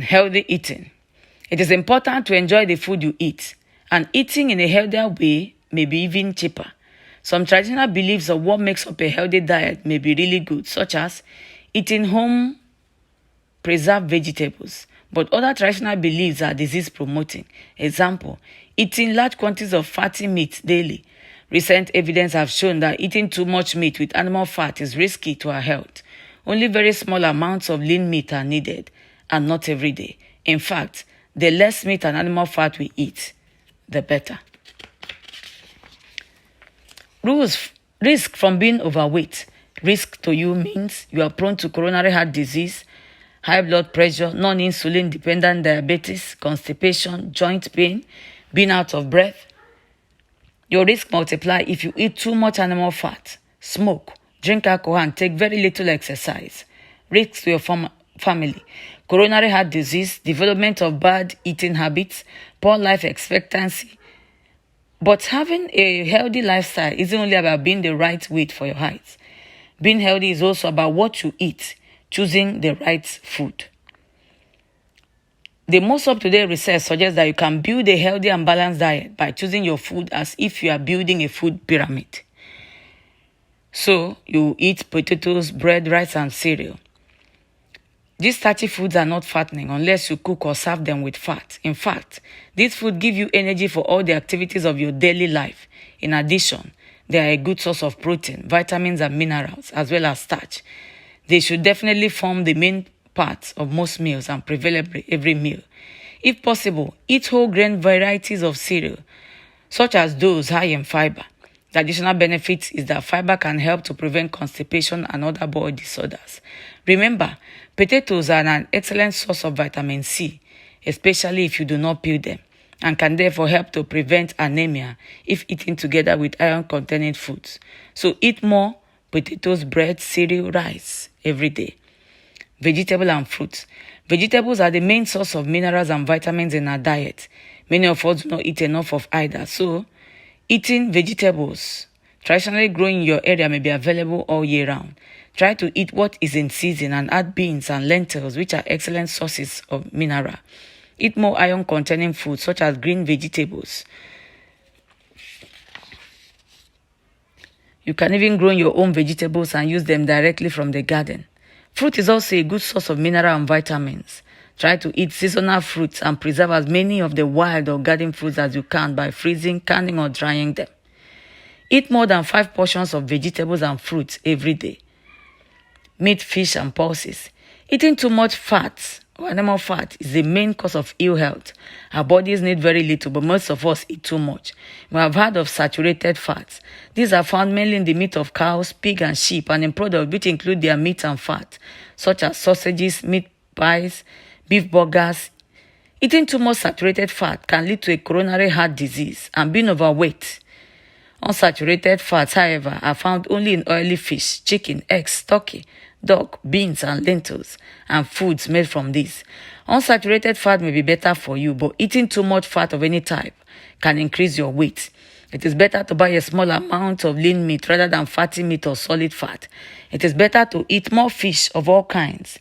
Healthy eating. It is important to enjoy the food you eat, and eating in a healthier way may be even cheaper. Some traditional beliefs of what makes up a healthy diet may be really good, such as eating home preserved vegetables, but other traditional beliefs are disease promoting. Example, eating large quantities of fatty meat daily. Recent evidence have shown that eating too much meat with animal fat is risky to our health. Only very small amounts of lean meat are needed, and not every day. In fact, the less meat and animal fat we eat, the better. Risk from being overweight. Risk to you means you are prone to coronary heart disease, high blood pressure, non-insulin dependent diabetes, constipation, joint pain, being out of breath. Your risk multiply if you eat too much animal fat, smoke, drink alcohol, and take very little exercise. Risk to your family. Coronary heart disease, development of bad eating habits, poor life expectancy. But having a healthy lifestyle isn't only about being the right weight for your height. Being healthy is also about what you eat, choosing the right food. The most up-to-date research suggests that you can build a healthy and balanced diet by choosing your food as if you are building a food pyramid. So, you eat potatoes, bread, rice, and cereal. These starchy foods are not fattening unless you cook or serve them with fat. In fact, these foods give you energy for all the activities of your daily life. In addition, they are a good source of protein, vitamins, and minerals, as well as starch. They should definitely form the main part of most meals and prevail every meal. If possible, eat whole grain varieties of cereal, such as those high in fiber. The additional benefit is that fiber can help to prevent constipation and other bowel disorders. Remember, potatoes are an excellent source of vitamin C, especially if you do not peel them, and can therefore help to prevent anemia if eaten together with iron-containing foods. So eat more potatoes, bread, cereal, rice every day. Vegetables and fruits. Vegetables are the main source of minerals and vitamins in our diet. Many of us do not eat enough of either, so eating vegetables traditionally grown in your area may be available all year round. Try to eat what is in season and add beans and lentils, which are excellent sources of mineral. Eat more iron-containing foods such as green vegetables. You can even grow your own vegetables and use them directly from the garden. Fruit is also a good source of mineral and vitamins. Try to eat seasonal fruits and preserve as many of the wild or garden fruits as you can by freezing, canning, or drying them. Eat more than 5 portions of vegetables and fruits every day. Meat, fish, and pulses. Eating too much fat or animal fat is the main cause of ill health. Our bodies need very little, but most of us eat too much. We have heard of saturated fats. These are found mainly in the meat of cows, pig, and sheep, and in products which include their meat and fat, such as sausages, meat pies, beef burgers. Eating too much saturated fat can lead to a coronary heart disease and being overweight. Unsaturated fats, however, are found only in oily fish, chicken, eggs, turkey, dog, beans, and lentils, and foods made from these. Unsaturated fat may be better for you, but eating too much fat of any type can increase your weight. It is better to buy a small amount of lean meat rather than fatty meat or solid fat. It is better to eat more fish of all kinds.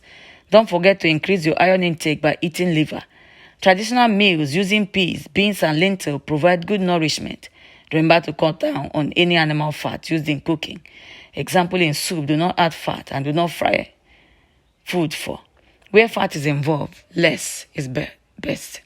Don't forget to increase your iron intake by eating liver. Traditional meals using peas, beans, and lentils provide good nourishment. Remember to cut down on any animal fat used in cooking. Example, in soup, do not add fat and do not fry food for. Where fat is involved, less is best.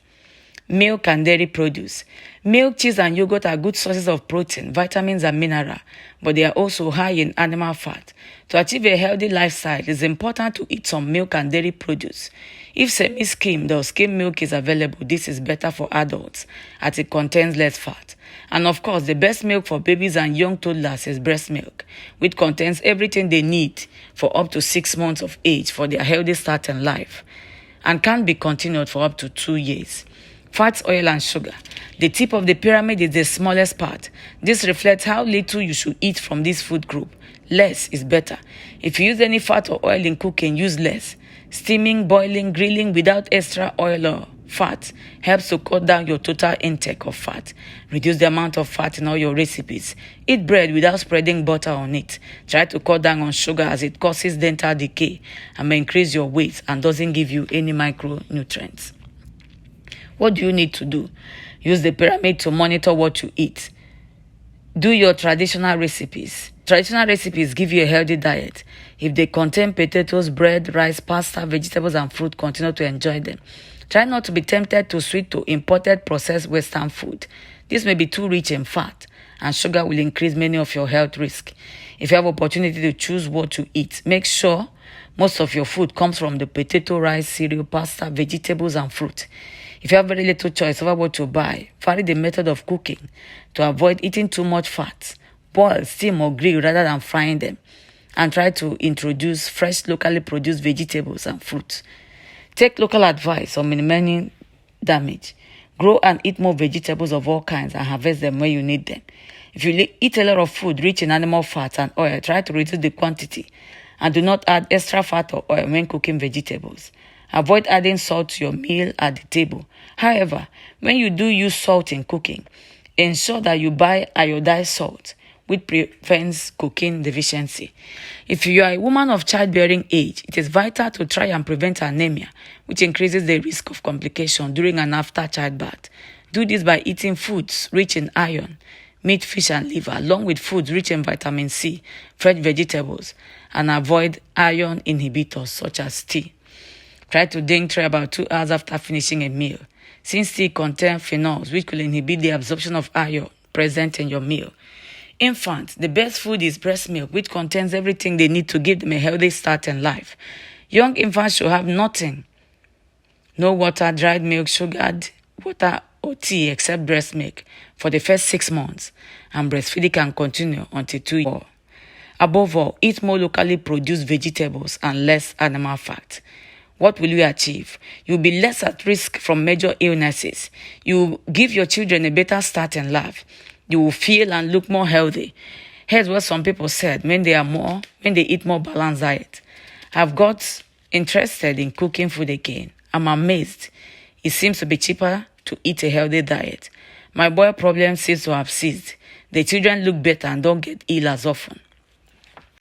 Milk and dairy produce. Milk, cheese, and yogurt are good sources of protein, vitamins, and mineral, but they are also high in animal fat. To achieve a healthy lifestyle, it is important to eat some milk and dairy produce. If semi-skimmed or skimmed milk is available, this is better for adults as it contains less fat. And of course, the best milk for babies and young toddlers is breast milk, which contains everything they need for up to 6 months of age for their healthy start in life and can be continued for up to 2 years. Fats, oil, and sugar. The tip of the pyramid is the smallest part. This reflects how little you should eat from this food group. Less is better. If you use any fat or oil in cooking, use less. Steaming, boiling, grilling without extra oil or fat helps to cut down your total intake of fat. Reduce the amount of fat in all your recipes. Eat bread without spreading butter on it. Try to cut down on sugar as it causes dental decay and may increase your weight and doesn't give you any micronutrients. What do you need to do? Use the pyramid to monitor what you eat. Do your traditional recipes. Traditional recipes give you a healthy diet. If they contain potatoes, bread, rice, pasta, vegetables, and fruit, continue to enjoy them. Try not to be tempted to switch to imported processed Western food. This may be too rich in fat, and sugar will increase many of your health risks. If you have opportunity to choose what to eat, make sure most of your food comes from the potato, rice, cereal, pasta, vegetables, and fruit. If you have very little choice over what to buy, vary the method of cooking to avoid eating too much fat. Boil, steam, or grill rather than frying them. And try to introduce fresh, locally produced vegetables and fruits. Take local advice on minimizing damage. Grow and eat more vegetables of all kinds and harvest them when you need them. If you eat a lot of food rich in animal fat and oil, try to reduce the quantity. And do not add extra fat or oil when cooking vegetables. Avoid adding salt to your meal at the table. However, when you do use salt in cooking, ensure that you buy iodized salt, which prevents cocaine deficiency. If you are a woman of childbearing age, it is vital to try and prevent anemia, which increases the risk of complication during and after childbirth. Do this by eating foods rich in iron, meat, fish, and liver, along with foods rich in vitamin C, fresh vegetables, and avoid iron inhibitors such as tea. Try to drink tea about 2 hours after finishing a meal, since tea contains phenols which will inhibit the absorption of iron present in your meal. Infants, the best food is breast milk, which contains everything they need to give them a healthy start in life. Young infants should have nothing. No water, dried milk, sugared water, or tea except breast milk for the first 6 months, and breastfeeding can continue until 2 years. Above all, eat more locally produced vegetables and less animal fat. What will you achieve? You'll be less at risk from major illnesses. You give your children a better start in life. You will feel and look more healthy. Here's what some people said when they eat more balanced diet. I've got interested in cooking food again. I'm amazed. It seems to be cheaper to eat a healthy diet. My boy problem seems to have ceased. The children look better and don't get ill as often.